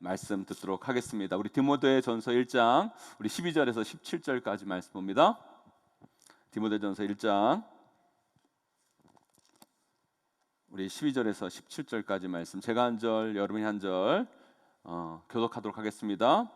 말씀 듣도록 하겠습니다. 우리 디모데전서 1장 우리 12절에서 17절까지 말씀 봅니다. 디모데전서 1장 우리 12절에서 17절까지 말씀, 제가 한 절, 여러분이 한 절 교독하도록 하겠습니다.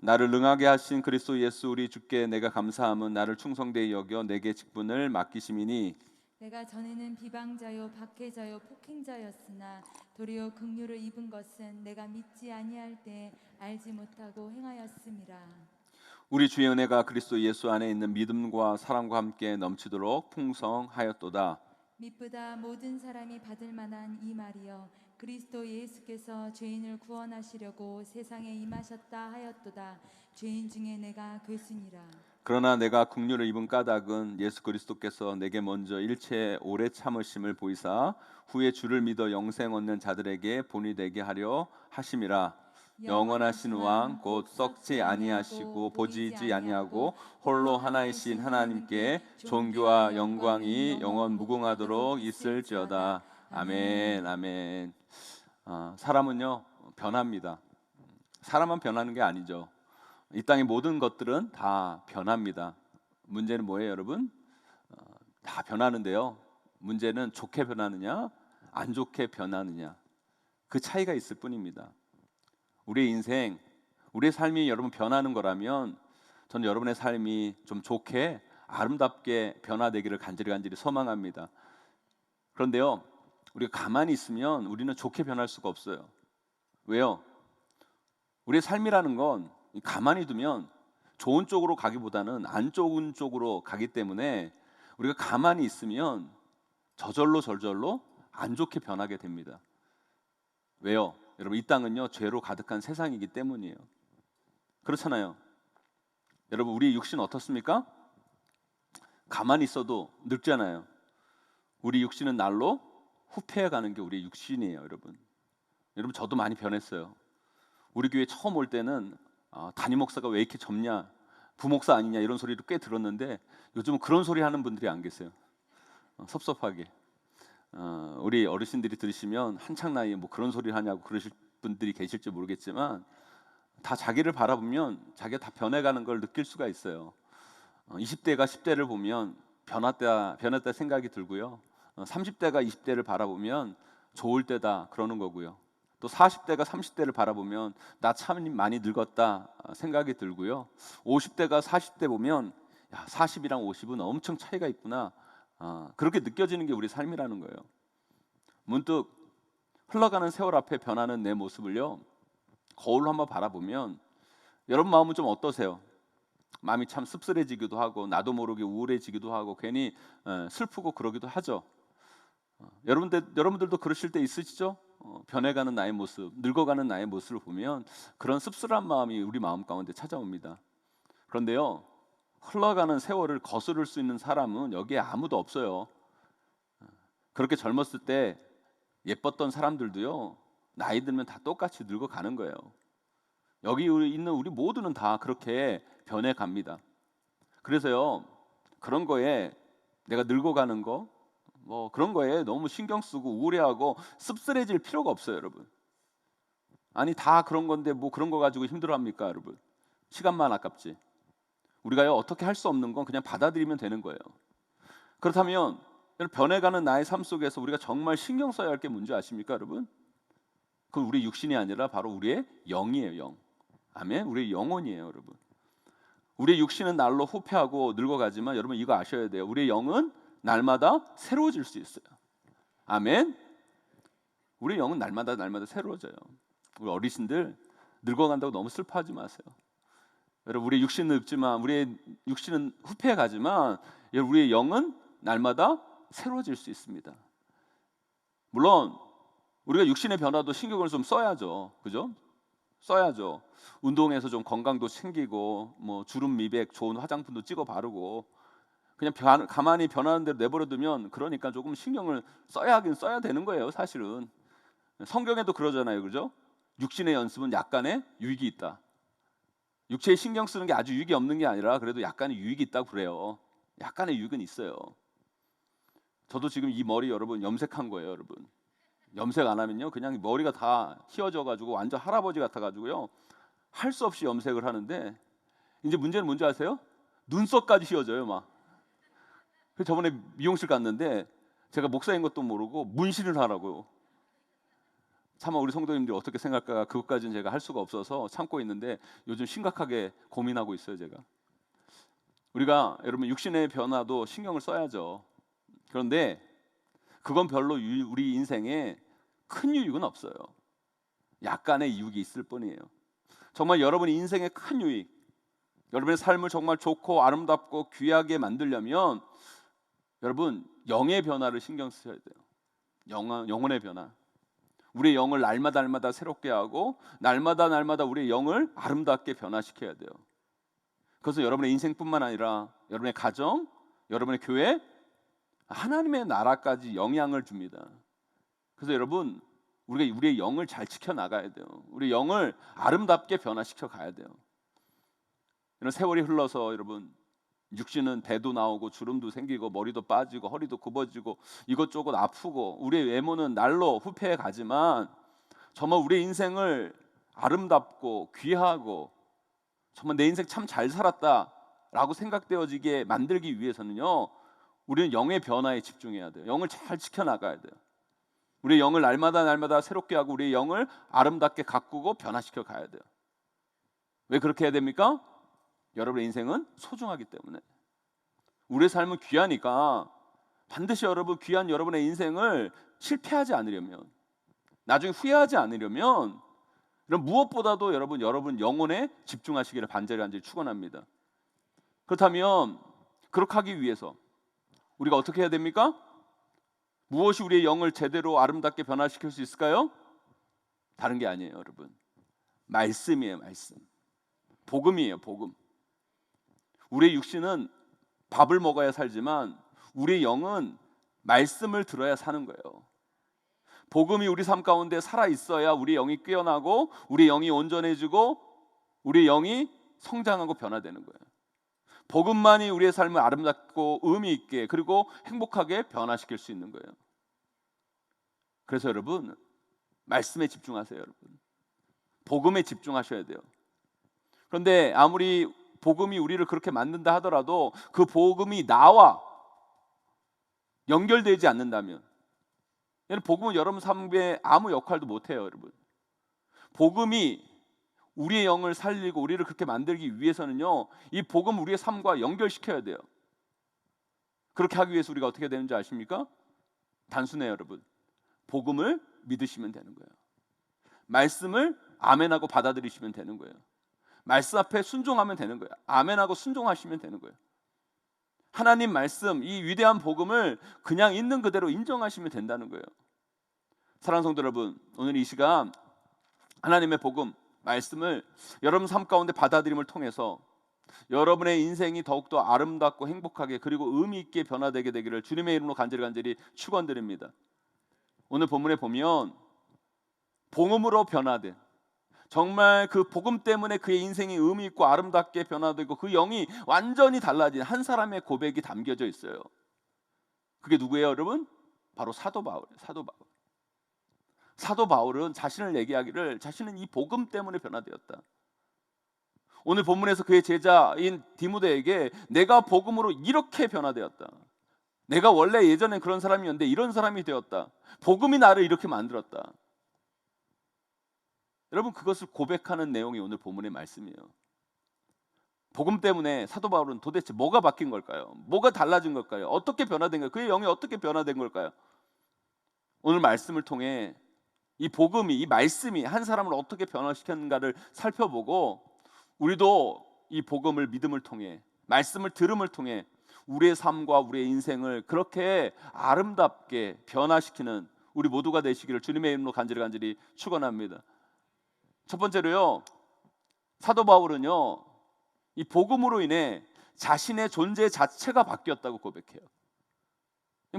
나를 능하게 하신 그리스도 예수 우리 주께 내가 감사함은 나를 충성되이 여겨 내게 직분을 맡기심이니, 내가 전에는 비방자요 박해자요 폭행자였으나 도리어 긍휼을 입은 것은 내가 믿지 아니할 때 알지 못하고 행하였음이라. 우리 주의 은혜가 그리스도 예수 안에 있는 믿음과 사랑과 함께 넘치도록 풍성하였도다. 미쁘다 모든 사람이 받을 만한 이 말이여, 그리스도 예수께서 죄인을 구원하시려고 세상에 임하셨다 하였도다. 죄인 중에 내가 괴순이라. 그러나 내가 긍휼을 입은 까닭은 예수 그리스도께서 내게 먼저 일체의 오래 참으심을 보이사 후에 주를 믿어 영생 얻는 자들에게 본이 되게 하려 하심이라. 영원하신 왕 곧 썩지 아니하시고 보지지 아니하고 홀로 하나이신 하나님께 존귀와 영광이 영원 무궁하도록 있을지어다. 아멘. 아멘. 사람은요 변합니다. 사람만 변하는 게 아니죠. 이 땅의 모든 것들은 다 변합니다. 문제는 뭐예요, 여러분? 다 변하는데요. 문제는 좋게 변하느냐, 안 좋게 변하느냐, 그 차이가 있을 뿐입니다. 우리의 인생, 우리의 삶이 여러분 변하는 거라면 저는 여러분의 삶이 좀 좋게 아름답게 변화되기를 간절히 소망합니다. 그런데요, 우리가 가만히 있으면 우리는 좋게 변할 수가 없어요. 왜요? 우리의 삶이라는 건 가만히 두면 좋은 쪽으로 가기보다는 안 좋은 쪽으로 가기 때문에 우리가 가만히 있으면 저절로 안 좋게 변하게 됩니다. 왜요? 여러분, 이 땅은요 죄로 가득한 세상이기 때문이에요. 그렇잖아요. 여러분, 우리 육신 어떻습니까? 가만히 있어도 늙잖아요. 우리 육신은 날로 후퇴해가는 게 우리 육신이에요. 여러분 저도 많이 변했어요. 우리 교회 처음 올 때는 담임 목사가 왜 이렇게 젊냐, 부목사 아니냐 이런 소리를 꽤 들었는데 요즘은 그런 소리 하는 분들이 안 계세요. 섭섭하게. 우리 어르신들이 들으시면 한창 나이에 뭐 그런 소리를 하냐고 그러실 분들이 계실지 모르겠지만 다 자기를 바라보면 자기가 다 변해가는 걸 느낄 수가 있어요. 20대가 10대를 보면 변했다 생각이 들고요. 30대가 20대를 바라보면 좋을 때다 그러는 거고요. 또 40대가 30대를 바라보면 나 참 많이 늙었다 생각이 들고요. 50대가 40대 보면 야, 40이랑 50은 엄청 차이가 있구나, 그렇게 느껴지는 게 우리 삶이라는 거예요. 문득 흘러가는 세월 앞에 변하는 내 모습을요 거울로 한번 바라보면 여러분 마음은 좀 어떠세요? 마음이 참 씁쓸해지기도 하고 나도 모르게 우울해지기도 하고 괜히 슬프고 그러기도 하죠. 여러분들도 그러실 때 있으시죠? 변해가는 나의 모습, 늙어가는 나의 모습을 보면 그런 씁쓸한 마음이 우리 마음 가운데 찾아옵니다. 그런데요, 흘러가는 세월을 거스를 수 있는 사람은 여기에 아무도 없어요. 그렇게 젊었을 때 예뻤던 사람들도요 나이 들면 다 똑같이 늙어가는 거예요. 여기 있는 우리 모두는 다 그렇게 변해갑니다. 그래서요, 그런 거에 내가 늙어가는 거 그런 거에 너무 신경 쓰고 우울해하고 씁쓸해질 필요가 없어요, 여러분. 아니 다 그런 건데 뭐 그런 거 가지고 힘들어합니까, 여러분? 시간만 아깝지. 우리가요 어떻게 할 수 없는 건 그냥 받아들이면 되는 거예요. 그렇다면 변해가는 나의 삶 속에서 우리가 정말 신경 써야 할 게 뭔지 아십니까, 여러분? 그건 우리 육신이 아니라 바로 우리의 영이에요, 영. 아멘. 우리의 영혼이에요, 여러분. 우리의 육신은 날로 후퇴하고 늙어가지만 여러분 이거 아셔야 돼요. 우리의 영은 날마다 새로워질 수 있어요. 아멘. 우리 영은 날마다 새로워져요. 우리 어르신들 늙어간다고 너무 슬퍼하지 마세요. 여러분, 우리 육신은 늙지만 우리의 육신은 후퇴해가지만 우리의 영은 날마다 새로워질 수 있습니다. 물론 우리가 육신의 변화도 신경을 좀 써야죠, 그죠? 써야죠. 운동해서 좀 건강도 챙기고 뭐 주름 미백 좋은 화장품도 찍어 바르고 그냥 가만히 변하는 대로 내버려두면 그러니까 조금 신경을 써야 되는 거예요, 사실은. 성경에도 그러잖아요, 그죠? 육신의 연습은 약간의 유익이 있다. 육체에 신경 쓰는 게 아주 유익이 없는 게 아니라 그래도 약간의 유익이 있다고 그래요. 약간의 유익은 있어요. 저도 지금 이 머리 여러분 염색한 거예요, 여러분. 염색 안 하면요 그냥 머리가 다 휘어져 가지고 완전 할아버지 같아 가지고요 할 수 없이 염색을 하는데 이제 문제는 뭔지 아세요? 눈썹까지 휘어져요 막. 그래서 저번에 미용실 갔는데 제가 목사인 것도 모르고 문신을 하라고요. 차마 우리 성도님들이 어떻게 생각할까 그것까지는 제가 할 수가 없어서 참고 있는데 요즘 심각하게 고민하고 있어요 제가. 우리가 여러분 육신의 변화도 신경을 써야죠. 그런데 그건 별로 우리 인생에 큰 유익은 없어요. 약간의 유익이 있을 뿐이에요. 정말 여러분의 인생의 큰 유익, 여러분의 삶을 정말 좋고 아름답고 귀하게 만들려면 여러분 영의 변화를 신경 쓰셔야 돼요. 영혼의 변화. 우리의 영을 날마다 새롭게 하고 날마다 우리의 영을 아름답게 변화시켜야 돼요. 그래서 여러분의 인생뿐만 아니라 여러분의 가정, 여러분의 교회, 하나님의 나라까지 영향을 줍니다. 그래서 여러분 우리가 우리의 영을 잘 지켜 나가야 돼요. 우리 영을 아름답게 변화시켜 가야 돼요. 이런 세월이 흘러서 여러분 육신은 배도 나오고 주름도 생기고 머리도 빠지고 허리도 굽어지고 이것저것 아프고 우리의 외모는 날로 후퇴해 가지만 정말 우리의 인생을 아름답고 귀하고 정말 내 인생 참 잘 살았다라고 생각되어지게 만들기 위해서는요 우리는 영의 변화에 집중해야 돼요. 영을 잘 지켜나가야 돼요. 우리의 영을 날마다 새롭게 하고 우리의 영을 아름답게 가꾸고 변화시켜 가야 돼요. 왜 그렇게 해야 됩니까? 여러분의 인생은 소중하기 때문에. 우리의 삶은 귀하니까 반드시 여러분 귀한 여러분의 인생을 실패하지 않으려면 나중에 후회하지 않으려면 이런 무엇보다도 여러분 영혼에 집중하시기를 간절히 축원합니다. 그렇다면 그렇게 하기 위해서 우리가 어떻게 해야 됩니까? 무엇이 우리의 영을 제대로 아름답게 변화시킬 수 있을까요? 다른 게 아니에요 여러분. 말씀이에요. 말씀. 복음이에요. 복음. 우리의 육신은 밥을 먹어야 살지만 우리의 영은 말씀을 들어야 사는 거예요. 복음이 우리 삶 가운데 살아 있어야 우리 영이 깨어나고 우리 영이 온전해지고 우리 영이 성장하고 변화되는 거예요. 복음만이 우리의 삶을 아름답고 의미 있게 그리고 행복하게 변화시킬 수 있는 거예요. 그래서 여러분 말씀에 집중하세요. 여러분 복음에 집중하셔야 돼요. 그런데 아무리 복음이 우리를 그렇게 만든다 하더라도 그 복음이 나와 연결되지 않는다면 복음은 여러분 삶에 아무 역할도 못해요. 여러분 복음이 우리의 영을 살리고 우리를 그렇게 만들기 위해서는요 이 복음 우리의 삶과 연결시켜야 돼요. 그렇게 하기 위해서 우리가 어떻게 되는지 아십니까? 단순해요. 여러분 복음을 믿으시면 되는 거예요. 말씀을 아멘하고 받아들이시면 되는 거예요. 말씀 앞에 순종하면 되는 거예요. 아멘하고 순종하시면 되는 거예요. 하나님 말씀 이 위대한 복음을 그냥 있는 그대로 인정하시면 된다는 거예요. 사랑하는 성도 여러분 오늘 이 시간 하나님의 복음 말씀을 여러분 삶 가운데 받아들임을 통해서 여러분의 인생이 더욱더 아름답고 행복하게 그리고 의미 있게 변화되게 되기를 주님의 이름으로 간절히 축원드립니다. 오늘 본문에 보면 복음으로 변화된 정말 그 복음 때문에 그의 인생이 의미 있고 아름답게 변화되고 그 영이 완전히 달라진 한 사람의 고백이 담겨져 있어요. 그게 누구예요 여러분? 바로 사도 바울이에요. 사도 바울은 자신을 얘기하기를 자신은 이 복음 때문에 변화되었다. 오늘 본문에서 그의 제자인 디모데에게 내가 복음으로 이렇게 변화되었다. 내가 원래 예전엔 그런 사람이었는데 이런 사람이 되었다. 복음이 나를 이렇게 만들었다. 여러분 그것을 고백하는 내용이 오늘 본문의 말씀이에요. 복음 때문에 사도 바울은 도대체 뭐가 바뀐 걸까요? 뭐가 달라진 걸까요? 어떻게 변화된 걸까요? 그의 영이 어떻게 변화된 걸까요? 오늘 말씀을 통해 이 복음이 이 말씀이 한 사람을 어떻게 변화시켰는가를 살펴보고 우리도 이 복음을 믿음을 통해 말씀을 들음을 통해 우리의 삶과 우리의 인생을 그렇게 아름답게 변화시키는 우리 모두가 되시기를 주님의 이름으로 간절히 축원합니다. 첫 번째로요 사도 바울은요 이 복음으로 인해 자신의 존재 자체가 바뀌었다고 고백해요.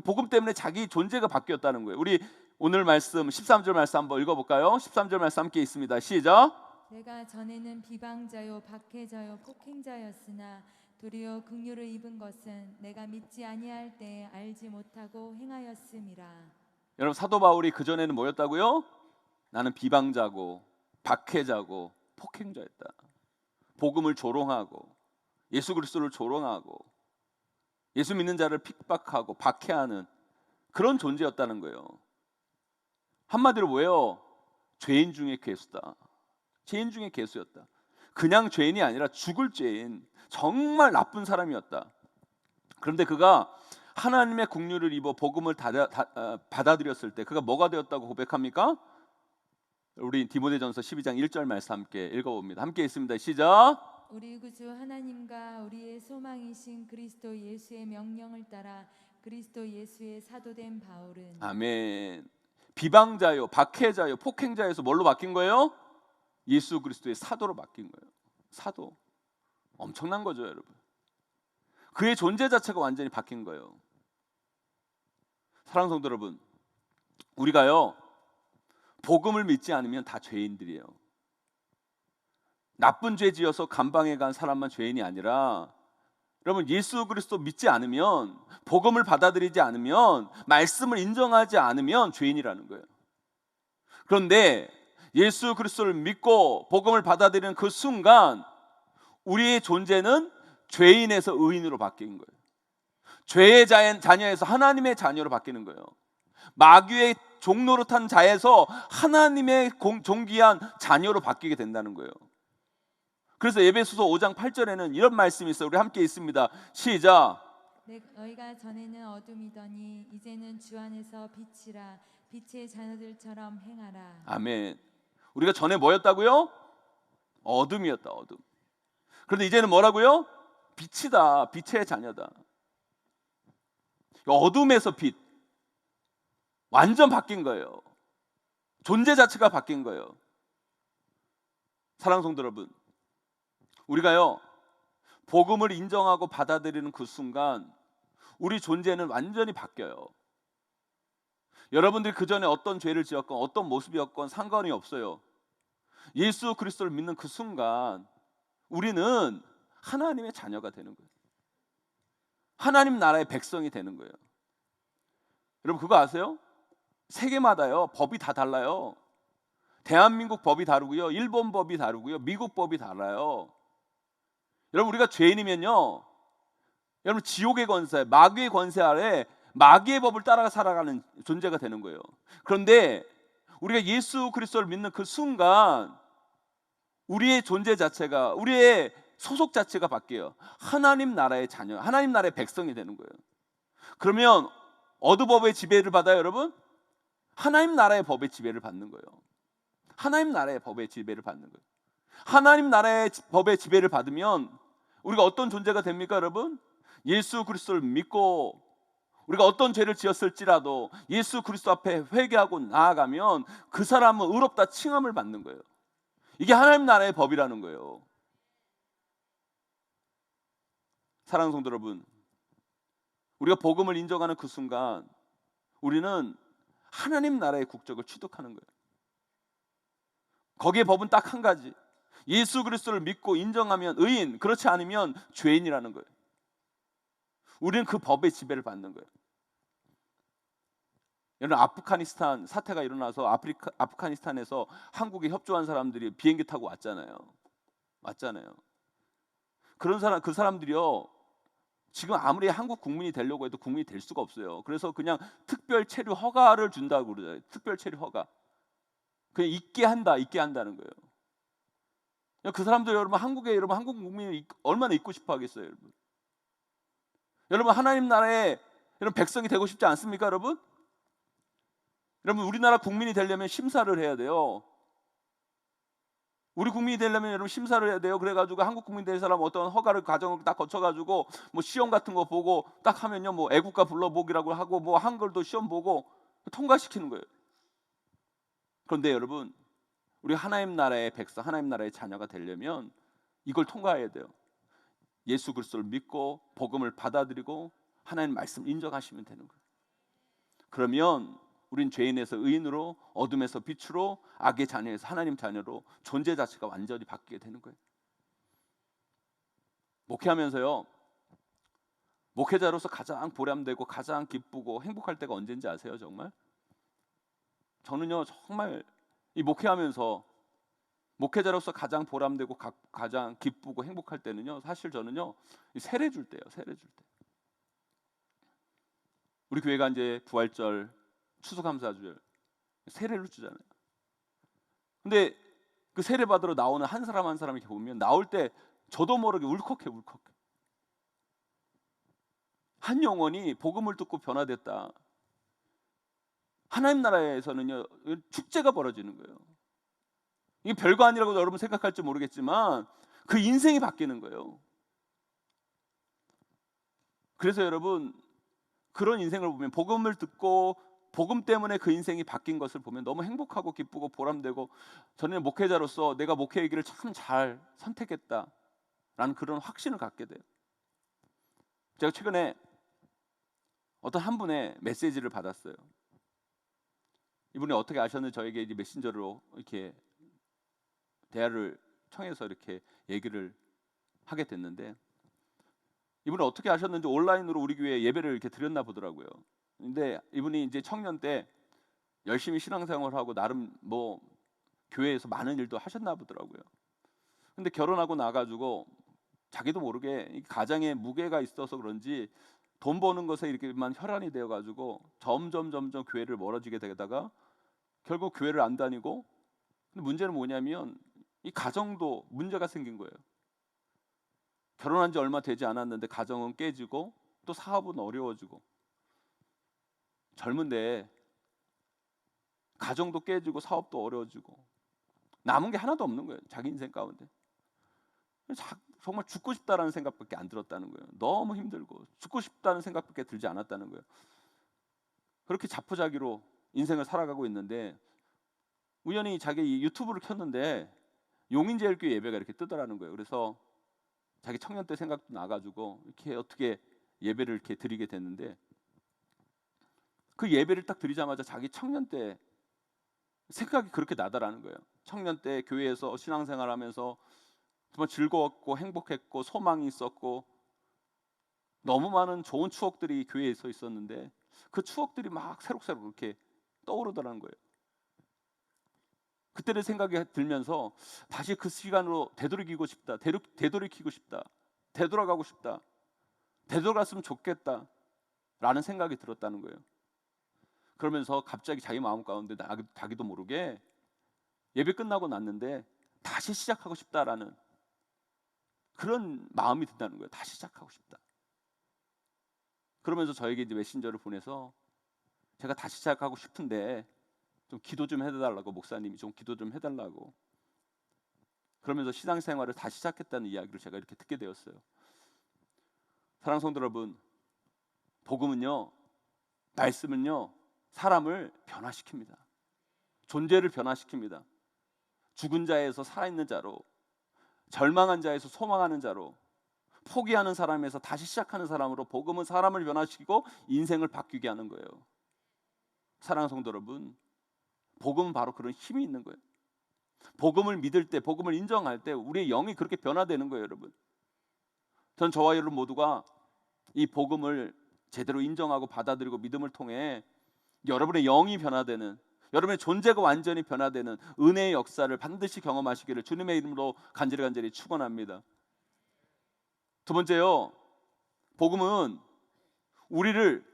복음 때문에 자기 존재가 바뀌었다는 거예요. 우리 오늘 말씀 13절 말씀 한번 읽어볼까요? 13절 말씀 함께 있습니다. 시작. 내가 전에는 비방자요 박해자요 폭행자였으나 도리어 긍휼을 입은 것은 내가 믿지 아니할 때 알지 못하고 행하였음이라. 여러분 사도 바울이 그 전에는 뭐였다고요? 나는 비방자고 박해자고 폭행자였다. 복음을 조롱하고 예수 그리스도를 조롱하고 예수 믿는 자를 핍박하고 박해하는 그런 존재였다는 거예요. 한마디로 뭐예요? 죄인 중에 괴수다. 죄인 중에 괴수였다. 그냥 죄인이 아니라 죽을 죄인, 정말 나쁜 사람이었다. 그런데 그가 하나님의 긍휼을 입어 복음을 받아들였을 때 그가 뭐가 되었다고 고백합니까? 우리 디모데전서 12장 1절 말씀 함께 읽어봅니다. 함께 있습니다. 시작. 우리 구주 하나님과 우리의 소망이신 그리스도 예수의 명령을 따라 그리스도 예수의 사도된 바울은 아멘. 비방자요, 박해자요, 폭행자에서 뭘로 바뀐 거예요? 예수 그리스도의 사도로 바뀐 거예요. 사도. 엄청난 거죠, 여러분. 그의 존재 자체가 완전히 바뀐 거예요. 사랑하는 성도 여러분, 우리가요 복음을 믿지 않으면 다 죄인들이에요. 나쁜 죄 지어서 감방에 간 사람만 죄인이 아니라 여러분 예수 그리스도 믿지 않으면, 복음을 받아들이지 않으면, 말씀을 인정하지 않으면 죄인이라는 거예요. 그런데 예수 그리스도를 믿고 복음을 받아들이는 그 순간 우리의 존재는 죄인에서 의인으로 바뀌는 거예요. 죄의 자녀에서 하나님의 자녀로 바뀌는 거예요. 마귀의 종노릇한 자에서 하나님의 존귀한 자녀로 바뀌게 된다는 거예요. 그래서 에베소서 5장 8절에는 이런 말씀이 있어요. 우리 함께 있습니다. 시작. 너희가 전에는 어둠이더니 이제는 주 안에서 빛이라. 빛의 자녀들처럼 행하라. 아멘. 우리가 전에 뭐였다고요? 어둠이었다. 어둠. 그런데 이제는 뭐라고요? 빛이다. 빛의 자녀다. 어둠에서 빛. 완전 바뀐 거예요. 존재 자체가 바뀐 거예요. 사랑하는 성도 여러분, 우리가요 복음을 인정하고 받아들이는 그 순간 우리 존재는 완전히 바뀌어요. 여러분들이 그 전에 어떤 죄를 지었건 어떤 모습이었건 상관이 없어요. 예수 그리스도를 믿는 그 순간 우리는 하나님의 자녀가 되는 거예요. 하나님 나라의 백성이 되는 거예요. 여러분 그거 아세요? 세계마다요 법이 다 달라요. 대한민국 법이 다르고요, 일본 법이 다르고요, 미국 법이 달라요. 여러분 우리가 죄인이면요, 여러분 지옥의 권세, 마귀의 권세 아래 마귀의 법을 따라 살아가는 존재가 되는 거예요. 그런데 우리가 예수 그리스도를 믿는 그 순간 우리의 존재 자체가, 우리의 소속 자체가 바뀌어요. 하나님 나라의 자녀, 하나님 나라의 백성이 되는 거예요. 그러면 어느 법의 지배를 받아요, 여러분? 하나님 나라의 법의 지배를 받는 거예요. 하나님 나라의 법의 지배를 받는 거예요. 하나님 나라의 법의 지배를 받으면 우리가 어떤 존재가 됩니까, 여러분? 예수 그리스도를 믿고 우리가 어떤 죄를 지었을지라도 예수 그리스도 앞에 회개하고 나아가면 그 사람은 의롭다 칭함을 받는 거예요. 이게 하나님 나라의 법이라는 거예요. 사랑하는 성도 여러분, 우리가 복음을 인정하는 그 순간 우리는 하나님 나라의 국적을 취득하는 거예요. 거기에 법은 딱 한 가지. 예수 그리스도를 믿고 인정하면 의인, 그렇지 않으면 죄인이라는 거예요. 우리는 그 법의 지배를 받는 거예요. 여러분 아프가니스탄 사태가 일어나서 아프가니스탄에서 한국에 협조한 사람들이 비행기 타고 왔잖아요. 그 사람들이요 지금 아무리 한국 국민이 되려고 해도 국민이 될 수가 없어요. 그래서 그냥 특별 체류 허가를 준다고 그러죠. 특별 체류 허가. 그냥 있게 한다는 거예요. 그 사람들 여러분 한국 국민이 얼마나 있고 싶어 하겠어요, 여러분. 여러분 하나님 나라의 여러분 백성이 되고 싶지 않습니까, 여러분? 여러분 우리나라 국민이 되려면 심사를 해야 돼요. 우리 국민이 되려면 여러분 심사를 해야 돼요. 그래가지고 한국 국민 될 사람 어떤 허가를 과정을 딱 거쳐가지고 뭐 시험 같은 거 보고 딱 하면요 뭐 애국가 불러보기라고 하고 뭐 한글도 시험 보고 통과시키는 거예요. 그런데 여러분 우리 하나님 나라의 백성, 하나님 나라의 자녀가 되려면 이걸 통과해야 돼요. 예수 그리스도를 믿고 복음을 받아들이고 하나님 말씀 인정하시면 되는 거예요. 그러면 우린 죄인에서 의인으로, 어둠에서 빛으로, 악의 자녀에서 하나님 자녀로 존재 자체가 완전히 바뀌게 되는 거예요. 목회하면서요 목회자로서 가장 보람되고 가장 기쁘고 행복할 때가 언제인지 아세요? 정말 저는요 정말 이 목회하면서 목회자로서 가장 보람되고 가장 기쁘고 행복할 때는요, 사실 저는요 이 세례 줄 때예요. 세례 줄 때. 우리 교회가 이제 부활절, 추수감사절 세례를 주잖아요. 근데 그 세례 받으러 나오는 한 사람 한 사람 이렇게 보면 나올 때 저도 모르게 울컥해. 한 영혼이 복음을 듣고 변화됐다. 하나님 나라에서는요 축제가 벌어지는 거예요. 이게 별거 아니라고 여러분 생각할지 모르겠지만 그 인생이 바뀌는 거예요. 그래서 여러분 그런 인생을 보면, 복음을 듣고 복음 때문에 그 인생이 바뀐 것을 보면 너무 행복하고 기쁘고 보람되고, 저는 목회자로서 내가 목회의 길을 참 잘 선택했다라는 그런 확신을 갖게 돼요. 제가 최근에 어떤 한 분의 메시지를 받았어요. 이분이 어떻게 아셨는지 저에게 이제 메신저로 이렇게 대화를 청해서 이렇게 얘기를 하게 됐는데, 이분은 어떻게 아셨는지 온라인으로 우리 교회에 예배를 이렇게 드렸나 보더라고요. 근데 이분이 이제 청년 때 열심히 신앙생활하고 나름 뭐 교회에서 많은 일도 하셨나 보더라고요. 근데 결혼하고 나가지고 자기도 모르게 이 가장에 무게가 있어서 그런지 돈 버는 것에 이렇게만 혈안이 되어가지고 점점 교회를 멀어지게 되다가 결국 교회를 안 다니고, 근데 문제는 뭐냐면 이 가정도 문제가 생긴 거예요. 결혼한 지 얼마 되지 않았는데 가정은 깨지고 또 사업은 어려워지고, 젊은데 가정도 깨지고 사업도 어려워지고 남은 게 하나도 없는 거예요. 자기 인생 가운데 정말 죽고 싶다라는 생각밖에 안 들었다는 거예요. 너무 힘들고 죽고 싶다는 생각밖에 들지 않았다는 거예요. 그렇게 자포자기로 인생을 살아가고 있는데 우연히 자기 유튜브를 켰는데 용인제일교회 예배가 이렇게 뜨더라는 거예요. 그래서 자기 청년 때 생각도 나가지고 이렇게 어떻게 예배를 이렇게 드리게 됐는데, 그 예배를 딱 드리자마자 자기 청년 때 생각이 그렇게 나더라는 거예요. 청년 때 교회에서 신앙생활하면서 정말 즐거웠고 행복했고 소망이 있었고 너무 많은 좋은 추억들이 교회에서 있었는데 그 추억들이 막 새록새록 이렇게 떠오르더라는 거예요. 그때의 생각이 들면서 다시 그 시간으로 되돌이키고 싶다. 되돌이키고 싶다. 되돌아가고 싶다. 되돌아갔으면 좋겠다 라는 생각이 들었다는 거예요. 그러면서 갑자기 자기 마음 가운데 자기도 모르게 예배 끝나고 났는데 다시 시작하고 싶다라는 그런 마음이 든다는 거예요. 다시 시작하고 싶다. 그러면서 저에게 이제 메신저를 보내서 제가 다시 시작하고 싶은데 좀 기도 좀 해달라고, 목사님이 좀 기도 좀 해달라고, 그러면서 신앙생활을 다시 시작했다는 이야기를 제가 이렇게 듣게 되었어요. 사랑하는 성도 여러분, 복음은요, 말씀은요, 사람을 변화시킵니다. 존재를 변화시킵니다. 죽은 자에서 살아있는 자로, 절망한 자에서 소망하는 자로, 포기하는 사람에서 다시 시작하는 사람으로 복음은 사람을 변화시키고 인생을 바뀌게 하는 거예요. 사랑하는 성도 여러분, 복음은 바로 그런 힘이 있는 거예요. 복음을 믿을 때, 복음을 인정할 때 우리의 영이 그렇게 변화되는 거예요, 여러분. 전 저와 여러분 모두가 이 복음을 제대로 인정하고 받아들이고 믿음을 통해 여러분의 영이 변화되는, 여러분의 존재가 완전히 변화되는 은혜의 역사를 반드시 경험하시기를 주님의 이름으로 간절히 축원합니다. 두 번째요, 복음은 우리를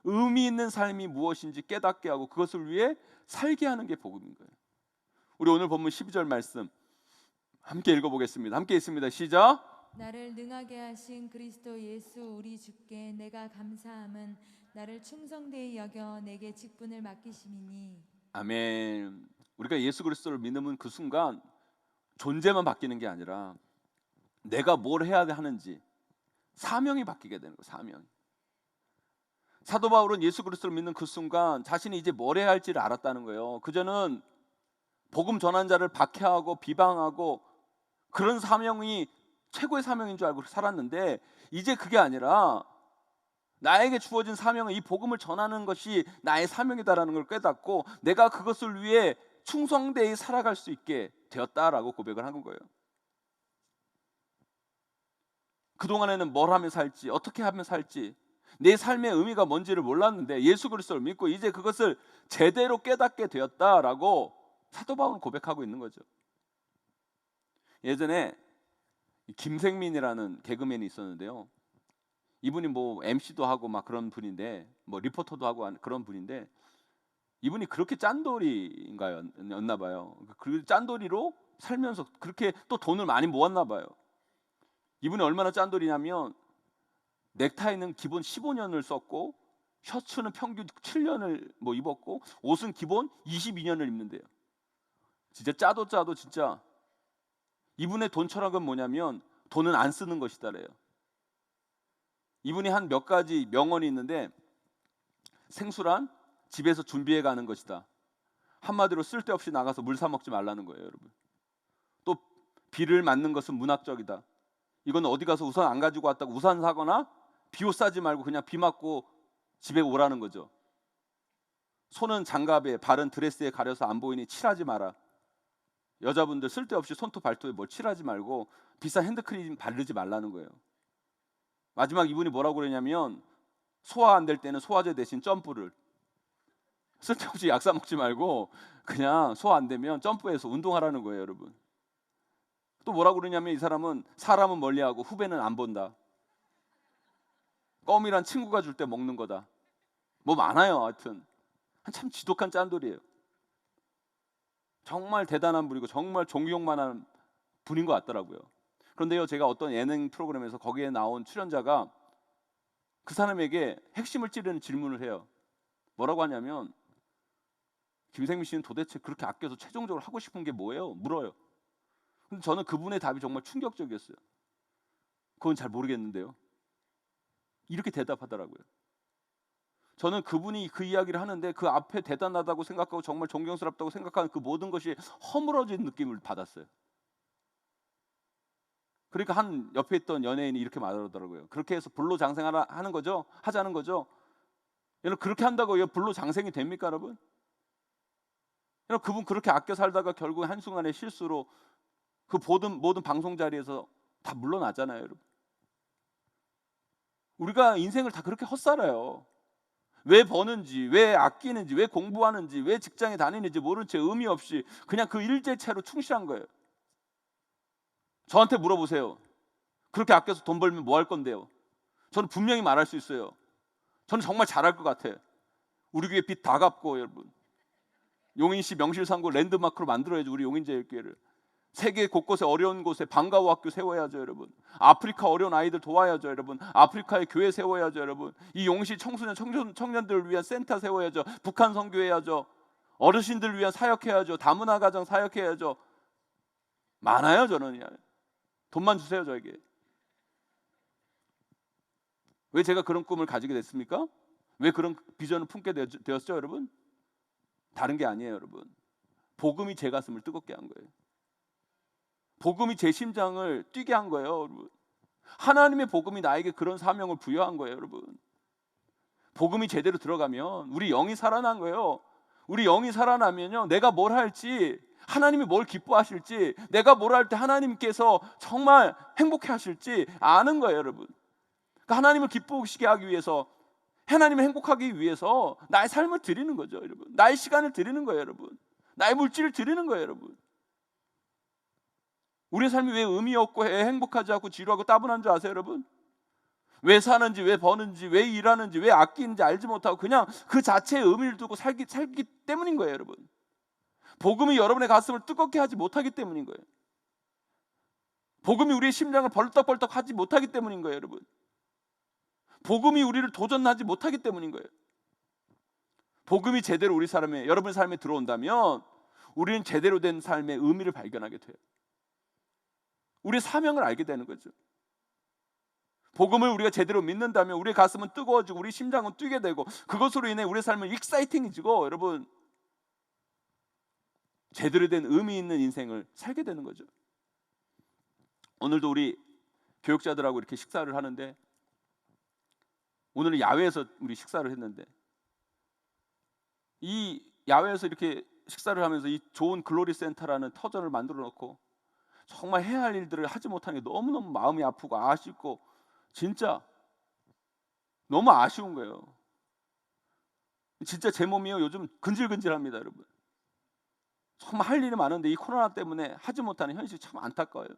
의미 있는 삶이 무엇인지 깨닫게 하고 그것을 위해 살게 하는 게 복음인 거예요. 우리 오늘 본문 12절 말씀 함께 읽어보겠습니다. 함께 있습니다. 시작. 나를 능하게 하신 그리스도 예수 우리 주께 내가 감사함은 나를 충성되이 여겨 내게 직분을 맡기심이니. 아멘. 우리가 예수 그리스도를 믿는 그 순간 존재만 바뀌는 게 아니라 내가 뭘 해야 하는지 사명이 바뀌게 되는 거예요. 사명. 사도 바울은 예수 그리스도를 믿는 그 순간 자신이 이제 뭘 해야 할지를 알았다는 거예요. 그전은 복음 전한 자를 박해하고 비방하고 그런 사명이 최고의 사명인 줄 알고 살았는데, 이제 그게 아니라 나에게 주어진 사명은 이 복음을 전하는 것이 나의 사명이다라는 걸 깨닫고 내가 그것을 위해 충성되이 살아갈 수 있게 되었다라고 고백을 하는 거예요. 그동안에는 뭘 하면 살지, 어떻게 하면 살지, 내 삶의 의미가 뭔지를 몰랐는데 예수 그리스도를 믿고 이제 그것을 제대로 깨닫게 되었다라고 사도 바울은 고백하고 있는 거죠. 예전에 김생민이라는 개그맨이 있었는데요. 이분이 뭐 MC도 하고 막 그런 분인데, 뭐 리포터도 하고 그런 분인데, 이분이 그렇게 짠돌이인가였나 봐요. 그 짠돌이로 살면서 그렇게 또 돈을 많이 모았나 봐요. 이분이 얼마나 짠돌이냐면 넥타이는 기본 15년을 썼고, 셔츠는 평균 7년을 뭐 입었고, 옷은 기본 22년을 입는데요. 진짜 짜도 짜도 진짜. 이분의 돈 철학은 뭐냐면 돈은 안 쓰는 것이다래요. 이분이 한 몇 가지 명언이 있는데, 생수란 집에서 준비해 가는 것이다. 한마디로 쓸데없이 나가서 물 사 먹지 말라는 거예요, 여러분. 또 비를 맞는 것은 문학적이다. 이건 어디 가서 우산 안 가지고 왔다고 우산 사거나 비옷 사지 말고 그냥 비 맞고 집에 오라는 거죠. 손은 장갑에, 발은 드레스에 가려서 안 보이니 칠하지 마라. 여자분들 쓸데없이 손톱 발톱에 뭘 칠하지 말고 비싼 핸드크림 바르지 말라는 거예요. 마지막 이분이 뭐라고 그러냐면, 소화 안 될 때는 소화제 대신 점프를, 쓸데없이 약 사 먹지 말고 그냥 소화 안 되면 점프해서 운동하라는 거예요, 여러분. 또 뭐라고 그러냐면, 이 사람은 사람은 멀리하고 후배는 안 본다. 껌이란 친구가 줄 때 먹는 거다. 뭐 많아요. 하여튼 참 지독한 짠돌이에요. 정말 대단한 분이고 정말 존경만한 분인 것 같더라고요. 그런데요, 제가 어떤 예능 프로그램에서 거기에 나온 출연자가 그 사람에게 핵심을 찌르는 질문을 해요. 뭐라고 하냐면, 김생민 씨는 도대체 그렇게 아껴서 최종적으로 하고 싶은 게 뭐예요? 물어요. 근데 저는 그분의 답이 정말 충격적이었어요. 그건 잘 모르겠는데요. 이렇게 대답하더라고요. 저는 그분이 그 이야기를 하는데 그 앞에 대단하다고 생각하고 정말 존경스럽다고 생각하는 그 모든 것이 허물어진 느낌을 받았어요. 그러니까 한 옆에 있던 연예인이 이렇게 말하더라고요. 그렇게 해서 불로장생하는 거죠? 하자는 거죠? 여러분, 그렇게 한다고 불로장생이 됩니까, 여러분? 여러분, 그분 그렇게 아껴 살다가 결국 한순간에 실수로 그 모든 방송 자리에서 다 물러나잖아요, 여러분. 우리가 인생을 다 그렇게 헛살아요. 왜 버는지, 왜 아끼는지, 왜 공부하는지, 왜 직장에 다니는지 모른 채 의미 없이 그냥 그 일제체로 충실한 거예요. 저한테 물어보세요. 그렇게 아껴서 돈 벌면 뭐 할 건데요? 저는 분명히 말할 수 있어요. 저는 정말 잘할 것 같아요. 우리 교회 빚 다 갚고, 여러분, 용인시 명실상부 랜드마크로 만들어야죠. 우리 용인제일교회를. 세계 곳곳에 어려운 곳에 방과후 학교 세워야죠, 여러분. 아프리카 어려운 아이들 도와야죠, 여러분. 아프리카에 교회 세워야죠, 여러분. 이 용시 청년들을 위한 센터 세워야죠. 북한 선교해야죠. 어르신들을 위한 사역해야죠. 다문화 가정 사역해야죠. 많아요, 저는. 돈만 주세요, 저에게. 왜 제가 그런 꿈을 가지게 됐습니까? 왜 그런 비전을 품게 되었죠, 여러분? 다른 게 아니에요, 여러분. 복음이 제 가슴을 뜨겁게 한 거예요. 복음이 제 심장을 뛰게 한 거예요, 여러분. 하나님의 복음이 나에게 그런 사명을 부여한 거예요, 여러분. 복음이 제대로 들어가면 우리 영이 살아난 거예요. 우리 영이 살아나면요, 내가 뭘 할지, 하나님이 뭘 기뻐하실지, 내가 뭘 할 때 하나님께서 정말 행복해 하실지 아는 거예요, 여러분. 그러니까 하나님을 기쁘시게 하기 위해서, 하나님을 행복하기 위해서 나의 삶을 드리는 거죠, 여러분. 나의 시간을 드리는 거예요, 여러분. 나의 물질을 드리는 거예요, 여러분. 우리의 삶이 왜 의미 없고 행복하지 않고 지루하고 따분한 줄 아세요, 여러분? 왜 사는지, 왜 버는지, 왜 일하는지, 왜 아끼는지 알지 못하고 그냥 그 자체에 의미를 두고 살기 때문인 거예요, 여러분. 복음이 여러분의 가슴을 뜨겁게 하지 못하기 때문인 거예요. 복음이 우리의 심장을 벌떡벌떡 하지 못하기 때문인 거예요, 여러분. 복음이 우리를 도전하지 못하기 때문인 거예요. 복음이 제대로 우리 삶에, 여러분의 삶에 들어온다면 우리는 제대로 된 삶의 의미를 발견하게 돼요. 우리의 사명을 알게 되는 거죠. 복음을 우리가 제대로 믿는다면 우리의 가슴은 뜨거워지고 우리 심장은 뛰게 되고, 그것으로 인해 우리의 삶은 익사이팅해지고, 여러분, 제대로 된 의미 있는 인생을 살게 되는 거죠. 오늘도 우리 교육자들하고 이렇게 식사를 하는데, 오늘은 야외에서 우리 식사를 했는데, 이 야외에서 이렇게 식사를 하면서 이 좋은 글로리 센터라는 터전을 만들어 놓고 정말 해야 할 일들을 하지 못하는 게 너무너무 마음이 아프고 아쉽고, 진짜 너무 아쉬운 거예요. 진짜 제 몸이요 요즘 근질근질합니다, 여러분. 정말 할 일이 많은데 이 코로나 때문에 하지 못하는 현실이 참 안타까워요.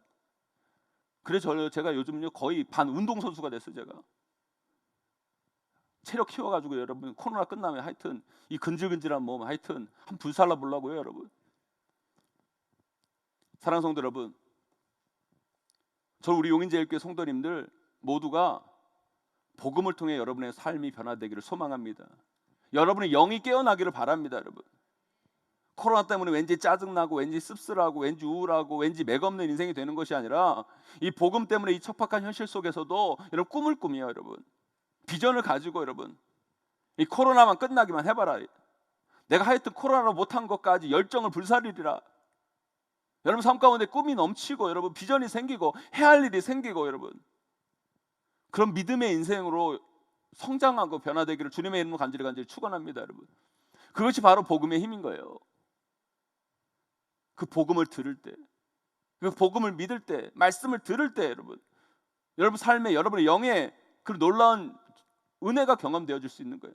그래서 제가 요즘요 거의 반 운동선수가 됐어요. 제가 체력 키워가지고 여러분 코로나 끝나면 하여튼 이 근질근질한 몸 하여튼 한 불살라 보려고요, 여러분. 사랑하는 성도 여러분, 저 우리 용인제일교회 성도님들 모두가 복음을 통해 여러분의 삶이 변화되기를 소망합니다. 여러분의 영이 깨어나기를 바랍니다, 여러분. 코로나 때문에 왠지 짜증나고 왠지 씁쓸하고 왠지 우울하고 왠지 맥없는 인생이 되는 것이 아니라 이 복음 때문에 이 척박한 현실 속에서도 여러분 꿈을 꾸며요, 여러분. 비전을 가지고 여러분 이 코로나만 끝나기만 해봐라. 내가 하여튼 코로나로 못한 것까지 열정을 불살리리라. 여러분 삶 가운데 꿈이 넘치고 여러분 비전이 생기고 해야 할 일이 생기고 여러분 그런 믿음의 인생으로 성장하고 변화되기를 주님의 이름으로 간절히 축원합니다, 여러분. 그것이 바로 복음의 힘인 거예요. 그 복음을 들을 때, 그 복음을 믿을 때, 말씀을 들을 때 여러분 삶에 여러분의 영에 그 놀라운 은혜가 경험되어질 수 있는 거예요.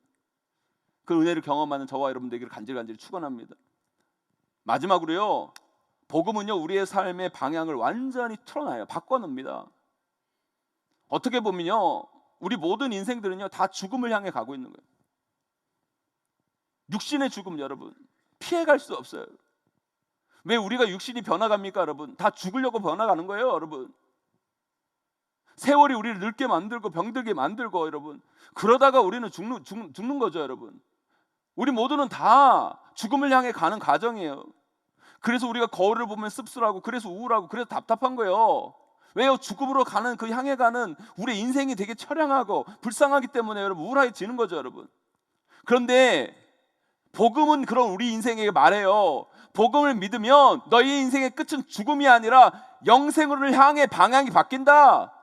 그 은혜를 경험하는 저와 여러분 되기를 간절히 축원합니다. 마지막으로요, 복음은요 우리의 삶의 방향을 완전히 틀어놔요. 바꿔놓습니다. 어떻게 보면요 우리 모든 인생들은요 다 죽음을 향해 가고 있는 거예요. 육신의 죽음 여러분 피해갈 수 없어요. 왜 우리가 육신이 변화갑니까, 여러분? 다 죽으려고 변화가는 거예요, 여러분. 세월이 우리를 늙게 만들고 병들게 만들고 여러분 그러다가 우리는 죽는 거죠, 여러분. 우리 모두는 다 죽음을 향해 가는 과정이에요. 그래서 우리가 거울을 보면 씁쓸하고 그래서 우울하고 그래서 답답한 거예요. 왜요? 죽음으로 가는 그 향해 가는 우리 인생이 되게 처량하고 불쌍하기 때문에 여러분 우울해지는 거죠, 여러분. 그런데 복음은 그런 우리 인생에게 말해요. 복음을 믿으면 너희 인생의 끝은 죽음이 아니라 영생을 향해 방향이 바뀐다.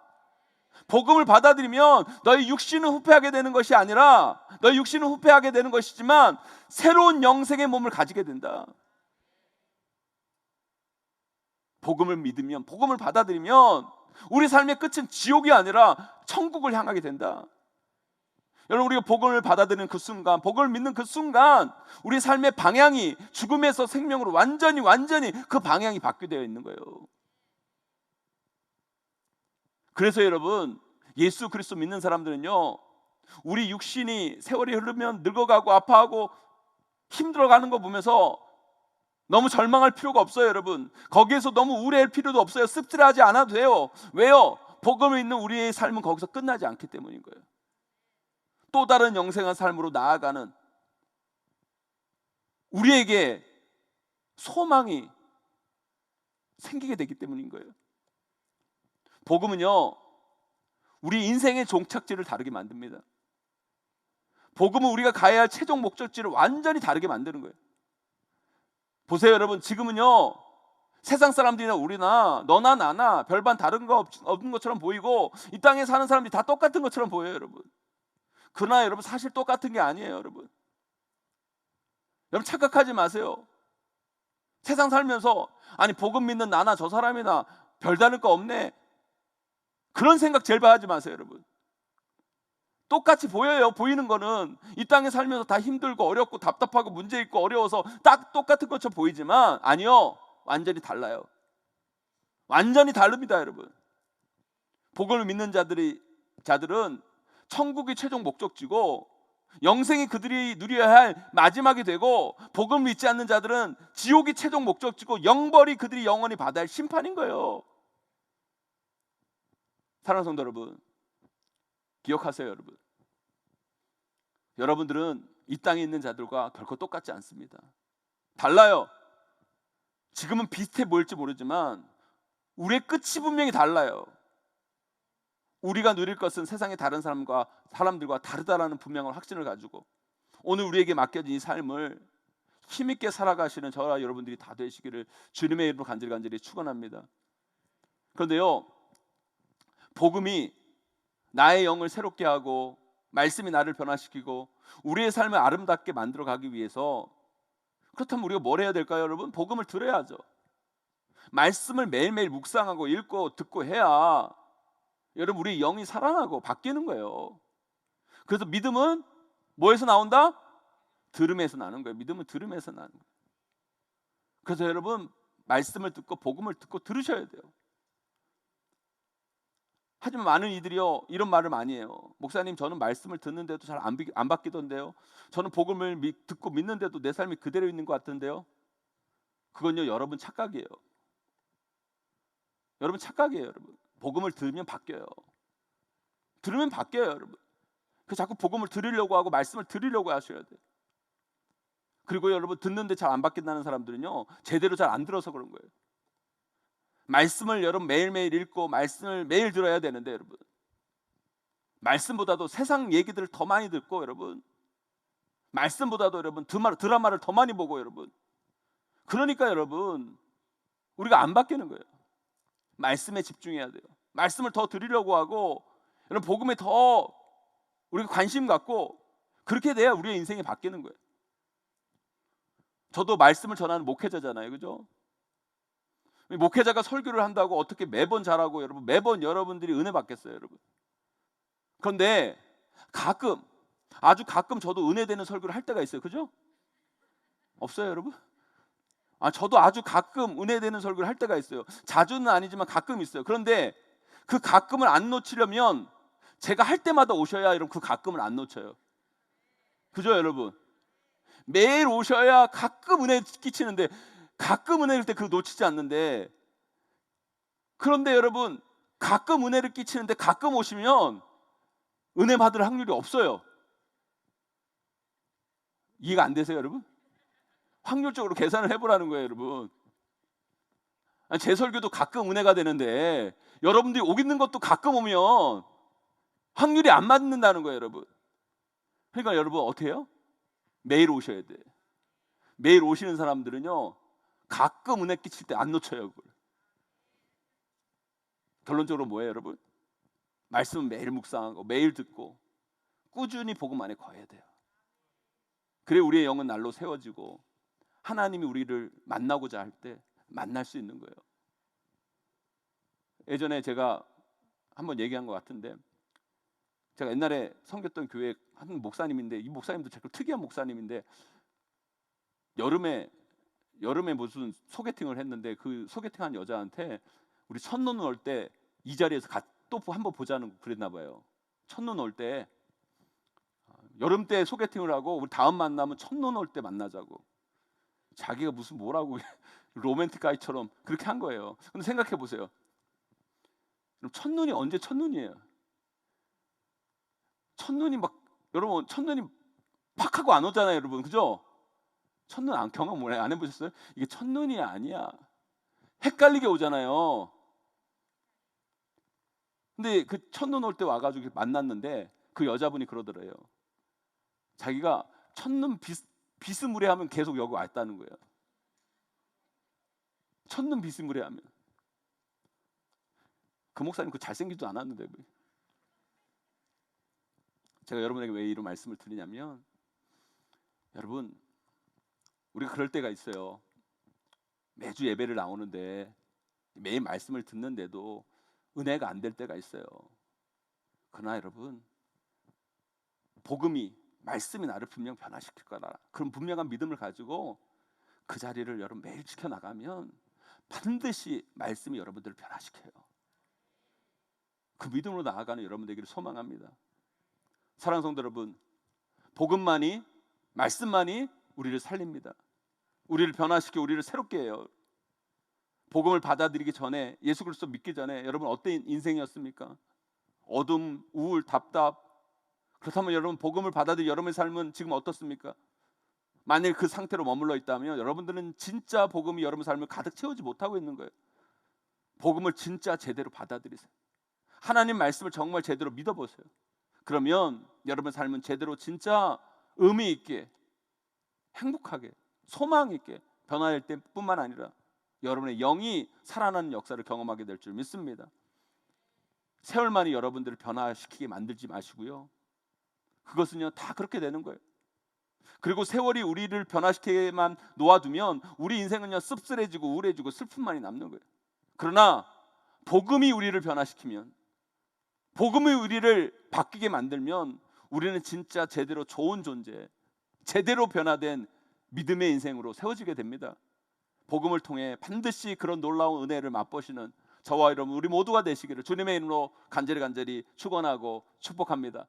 복음을 받아들이면 너희 육신은 후패하게 되는 것이 아니라 너희 육신은 후패하게 되는 것이지만 새로운 영생의 몸을 가지게 된다. 복음을 믿으면, 복음을 받아들이면 우리 삶의 끝은 지옥이 아니라 천국을 향하게 된다. 여러분 우리가 복음을 받아들이는 그 순간, 복음을 믿는 그 순간 우리 삶의 방향이 죽음에서 생명으로 완전히 그 방향이 바뀌게 되어 있는 거예요. 그래서 여러분 예수 그리스도 믿는 사람들은요 우리 육신이 세월이 흐르면 늙어가고 아파하고 힘들어가는 거 보면서 너무 절망할 필요가 없어요, 여러분. 거기에서 너무 우울해할 필요도 없어요. 씁쓸하지 않아도 돼요. 왜요? 복음을 있는 우리의 삶은 거기서 끝나지 않기 때문인 거예요. 또 다른 영생한 삶으로 나아가는 우리에게 소망이 생기게 되기 때문인 거예요. 복음은요 우리 인생의 종착지를 다르게 만듭니다. 복음은 우리가 가야 할 최종 목적지를 완전히 다르게 만드는 거예요. 보세요, 여러분. 지금은요 세상 사람들이나 우리나 너나 나나 별반 다른 거 없는 것처럼 보이고 이 땅에 사는 사람들이 다 똑같은 것처럼 보여요, 여러분. 그러나 여러분 사실 똑같은 게 아니에요, 여러분. 여러분 착각하지 마세요. 세상 살면서 아니 복음 믿는 나나 저 사람이나 별다를 거 없네, 그런 생각 제일 하지 마세요, 여러분. 똑같이 보여요. 보이는 거는 이 땅에 살면서 다 힘들고 어렵고 답답하고 문제 있고 어려워서 딱 똑같은 것처럼 보이지만 아니요, 완전히 달라요. 완전히 다릅니다, 여러분. 복음을 믿는 자들은 천국이 최종 목적지고 영생이 그들이 누려야 할 마지막이 되고, 복음을 믿지 않는 자들은 지옥이 최종 목적지고 영벌이 그들이 영원히 받아야 할 심판인 거예요. 사랑하는 성도 여러분, 기억하세요, 여러분. 여러분들은 이 땅에 있는 자들과 결코 똑같지 않습니다. 달라요. 지금은 비슷해 보일지 모르지만 우리의 끝이 분명히 달라요. 우리가 누릴 것은 세상의 다른 사람들과 다르다라는 분명한 확신을 가지고 오늘 우리에게 맡겨진 이 삶을 힘있게 살아가시는 저와 여러분들이 다 되시기를 주님의 이름으로 간절히 축원합니다. 그런데요, 복음이 나의 영을 새롭게 하고 말씀이 나를 변화시키고 우리의 삶을 아름답게 만들어가기 위해서, 그렇다면 우리가 뭘 해야 될까요, 여러분? 복음을 들어야죠. 말씀을 매일매일 묵상하고 읽고 듣고 해야 여러분 우리 영이 살아나고 바뀌는 거예요. 그래서 믿음은 뭐에서 나온다? 들음에서 나는 거예요. 믿음은 들음에서 나는 거예요. 그래서 여러분 말씀을 듣고 복음을 듣고 들으셔야 돼요. 하지만 많은 이들이요 이런 말을 많이 해요. 목사님, 저는 말씀을 듣는데도 잘 안 바뀌던데요. 저는 복음을 듣고 믿는데도 내 삶이 그대로 있는 것 같은데요. 그건요 여러분 착각이에요. 여러분 착각이에요. 여러분 복음을 들으면 바뀌어요. 들으면 바뀌어요. 여러분 그 자꾸 복음을 들으려고 하고 말씀을 들으려고 하셔야 돼요. 그리고 여러분 듣는데 잘 안 바뀐다는 사람들은요 제대로 잘 안 들어서 그런 거예요. 말씀을 여러분 매일매일 읽고 말씀을 매일 들어야 되는데 여러분 말씀보다도 세상 얘기들을 더 많이 듣고 여러분 말씀보다도 여러분 드라마를 더 많이 보고 여러분 그러니까 여러분 우리가 안 바뀌는 거예요. 말씀에 집중해야 돼요. 말씀을 더 들으려고 하고 여러분 복음에 더 우리가 관심 갖고 그렇게 돼야 우리의 인생이 바뀌는 거예요. 저도 말씀을 전하는 목회자잖아요. 그죠? 목회자가 설교를 한다고 어떻게 매번 잘하고 여러분 매번 여러분들이 은혜 받겠어요, 여러분. 그런데 가끔 아주 가끔 저도 은혜 되는 설교를 할 때가 있어요. 그죠? 없어요, 여러분? 저도 아주 가끔 은혜 되는 설교를 할 때가 있어요. 자주는 아니지만 가끔 있어요. 그런데 그 가끔을 안 놓치려면 제가 할 때마다 오셔야 여러분 그 가끔을 안 놓쳐요. 그죠, 여러분? 매일 오셔야 가끔 은혜 끼치는데 가끔 은혜일 때 그거 놓치지 않는데 그런데 여러분 가끔 은혜를 끼치는데 가끔 오시면 은혜 받을 확률이 없어요. 이해가 안 되세요, 여러분? 확률적으로 계산을 해보라는 거예요, 여러분. 제 설교도 가끔 은혜가 되는데 여러분들이 오겠는 것도 가끔 오면 확률이 안 맞는다는 거예요, 여러분. 그러니까 여러분 어떻게 해요? 매일 오셔야 돼. 매일 오시는 사람들은요 가끔 은혜 끼칠 때 안 놓쳐요. 그걸. 결론적으로 뭐예요, 여러분? 말씀은 매일 묵상하고 매일 듣고 꾸준히 복음 안에 거해야 돼요. 그래 우리의 영은 날로 세워지고 하나님이 우리를 만나고자 할 때 만날 수 있는 거예요. 예전에 제가 한번 얘기한 것 같은데 제가 옛날에 섬겼던 교회 한 목사님인데 이 목사님도 정말 특이한 목사님인데 여름에 무슨 소개팅을 했는데 그 소개팅한 여자한테 우리 첫눈 올 때 이 자리에서 또 한번 보자는 그랬나 봐요. 첫눈 올 때 여름 때 소개팅을 하고 우리 다음 만나면 첫눈 올 때 만나자고. 자기가 무슨 뭐라고 로맨틱 가이처럼 그렇게 한 거예요. 근데 생각해 보세요. 그럼 첫눈이 언제 첫눈이에요? 첫눈이 막 여러분 첫눈이 팍 하고 안 오잖아요, 여러분. 그죠? 첫눈 경험 안 해보셨어요? 이게 첫눈이 아니야. 헷갈리게 오잖아요. 근데 그 첫눈 올 때 와가지고 만났는데 그 여자분이 그러더래요. 자기가 첫눈 비스무리하면 계속 여기 왔다는 거예요. 첫눈 비스무리하면. 그 목사님 그 잘생기지도 않았는데. 제가 여러분에게 왜 이런 말씀을 드리냐면 여러분 우리가 그럴 때가 있어요. 매주 예배를 나오는데 매일 말씀을 듣는데도 은혜가 안 될 때가 있어요. 그러나 여러분 복음이 말씀이 나를 분명 변화시킬 거다. 그런 분명한 믿음을 가지고 그 자리를 여러분 매일 지켜나가면 반드시 말씀이 여러분들을 변화시켜요. 그 믿음으로 나아가는 여러분들에게 소망합니다. 사랑하는 성도 여러분, 복음만이 말씀만이 우리를 살립니다. 우리를 변화시켜 우리를 새롭게 해요. 복음을 받아들이기 전에 예수 그리스도 믿기 전에 여러분 어떤 인생이었습니까? 어둠, 우울, 답답. 그렇다면 여러분 복음을 받아들이 여러분의 삶은 지금 어떻습니까? 만일 그 상태로 머물러 있다면 여러분들은 진짜 복음이 여러분 삶을 가득 채우지 못하고 있는 거예요. 복음을 진짜 제대로 받아들이세요. 하나님 말씀을 정말 제대로 믿어보세요. 그러면 여러분의 삶은 제대로 진짜 의미 있게 행복하게 소망 있게 변화될 때뿐만 아니라 여러분의 영이 살아나는 역사를 경험하게 될 줄 믿습니다. 세월만이 여러분들을 변화시키게 만들지 마시고요. 그것은요 다 그렇게 되는 거예요. 그리고 세월이 우리를 변화시키게만 놓아두면 우리 인생은요 씁쓸해지고 우울해지고 슬픔만이 남는 거예요. 그러나 복음이 우리를 변화시키면 복음이 우리를 바뀌게 만들면 우리는 진짜 제대로 좋은 존재, 제대로 변화된 믿음의 인생으로 세워지게 됩니다. 복음을 통해 반드시 그런 놀라운 은혜를 맛보시는 저와 여러분 우리 모두가 되시기를 주님의 이름으로 간절히 축원하고 축복합니다.